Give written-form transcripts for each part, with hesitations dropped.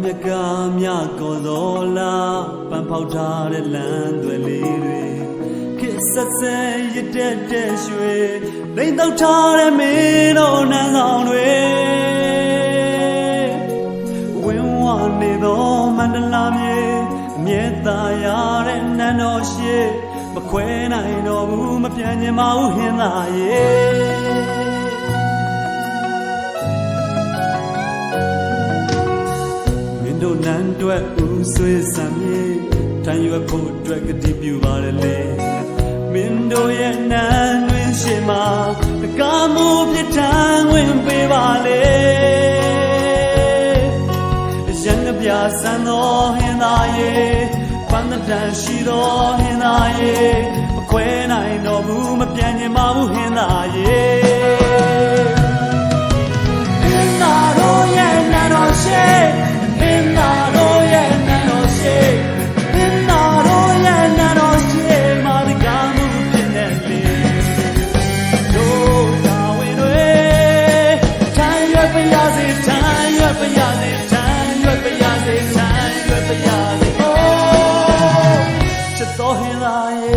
မြကမြကောသောလာပန်းဖောက်ထားတဲ့လမ်းတွေလေးတွေခစ်ဆက်ဆက်ရတဲ့ရွှေလိမ့်တော့ထားတဲ့မင်းတို့နန်းဆောင်တွေဝင်းဝနေသောမန္တလာမြေအမြဲသားရတဲ့နန်းတော်ရှိမခွဲနိုင်တော့ဘူးမပြန်ချင်ပါဘူးဟင်းသားရေတို့နန်းတွက်ဦးဆွေးစံမြေထမ်းရွက်ဖို့အတွက်ကတိပြုပါလေမင်းတို့ရဲ့နန်းတွင်ရှိမှာတကားမှုပြထမ်းဝင်ပေးပါလေရန်ပြဆန်းသောဟင်းသားရေပန်းတန်ရှိသောဟင်းသားရေမခွဲနိုင်တော့ဘူးမပြန်ချင်ပါဘူးဟင်းသားရေဟင်းသားတို့ရဲ့နန်းတော်ရှိHim naro ye nano she, him naro ye nano she, marigamu pineli. Do na winwe, time yue payazi, time yue payazi, time yue payazi, time yue payazi. Oh, chito hila ye.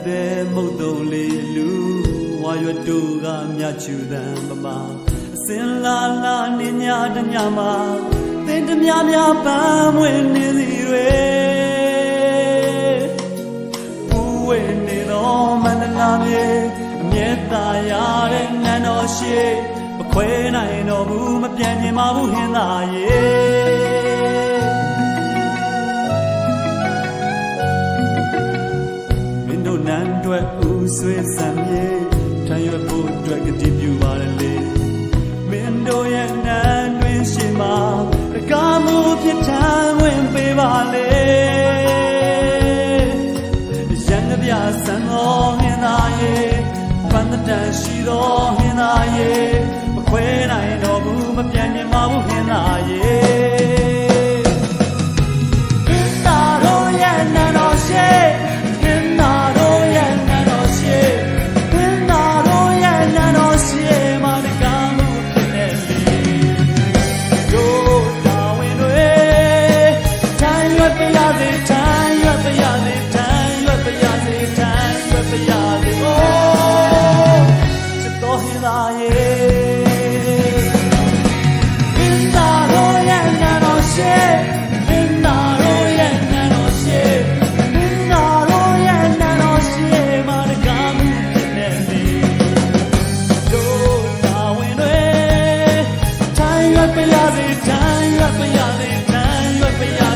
တဲ့မုတ်တုံလေးလူဝါရွတ်တို့ကမြချူတံပမာအစင်လာလာနေညတညမှာသင်တများများပန်းမွေနေစီတွေပူဝဲနေတော့မန္တလာမြေအမြဲသားရတဲ့နန်းတော်ရှိမခွဲနိုင်တော့ဘူးမပြန်ချင်ပါဘူးဟင်းသားရေနန်းတွက်ဦးဆွေးစံမြေထမ်းရွက်ဖို့အတွက်ကတိပြုပါလေမင်းတို့ရဲ့နန်းတွင်ရှိမှာတကားမှုဖြစ်ထမ်းဝင်ပေးပါလေရန်ပြဆန်းသောဟင်းသားရေပန်းတန်ရှိသောဟင်းသားရေမခွဲနိုင်တော့ဘူးမပြန်ချင်ပါဘူးဟင်းသားရေဟင်းသားတို့ရဲ့နန်းတော်ရှိTime,